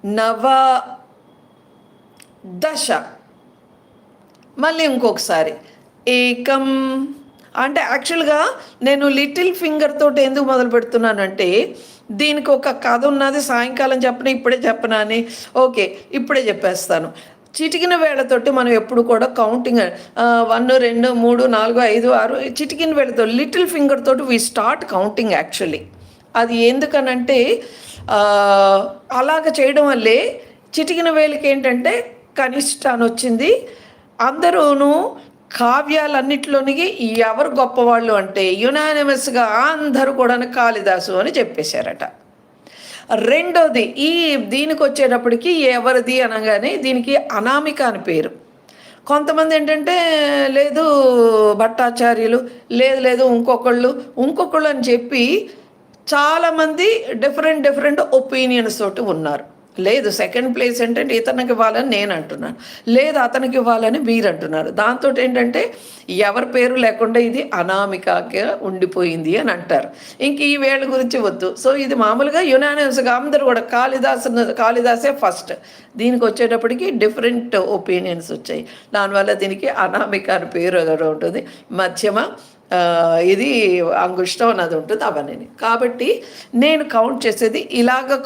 నవ దశ. మళ్ళీ ఇంకొకసారి ఏకం. అంటే యాక్చువల్గా నేను లిటిల్ ఫింగర్ తోటి ఎందుకు మొదలు పెడుతున్నానంటే దీనికి ఒక కథ ఉన్నది, సాయంకాలం చెప్పను ఇప్పుడే చెప్పనా అని. ఓకే, ఇప్పుడే చెప్పేస్తాను. చిటికిన వేళతోటి మనం ఎప్పుడు కూడా కౌంటింగ్ 1 2 3 4 5 6 చిటికిన వేళతో లిటిల్ ఫింగర్ తోటి వీ స్టార్ట్ కౌంటింగ్ యాక్చువల్లీ. అది ఎందుకనంటే అలాగ చేయడం వల్లే చిటికిన వేలికి ఏంటంటే కనిష్ట అని వచ్చింది. అందరూను కావ్యాలన్నిటిలోనికి ఎవరు గొప్పవాళ్ళు అంటే యునానిమస్గా అందరూ కూడా కాళిదాసు అని చెప్పేశారట. రెండోది దీనికి వచ్చేటప్పటికి ఎవరిది అనగానే దీనికి అనామిక అని పేరు. కొంతమంది ఏంటంటే లేదు భట్టాచార్యులు, లేదు ఇంకొకళ్ళు అని చెప్పి చాలామంది డిఫరెంట్ ఒపీనియన్స్ తోటి ఉన్నారు. లేదు సెకండ్ ప్లేస్ ఏంటంటే ఇతనికి ఇవ్వాలని నేను అంటున్నాను, లేదు అతనికి ఇవ్వాలని మీరు అంటున్నారు. దాంతో ఏంటంటే ఎవరి పేరు లేకుండా ఇది అనామికగా ఉండిపోయింది అని అంటారు. ఇంక ఈ వేళ గురించి వద్దు. సో ఇది మామూలుగా యునానిమస్గా అందరూ కూడా కాళిదాసే ఫస్ట్. దీనికి వచ్చేటప్పటికి డిఫరెంట్ ఒపీనియన్స్ వచ్చాయి. దానివల్ల దీనికి అనామిక అని పేరు ఉంటుంది. మధ్యమ ఇది అంగుష్టం అన్నది ఉంటుంది అవన్నీ. కాబట్టి నేను కౌంట్ చేసేది ఇలాగ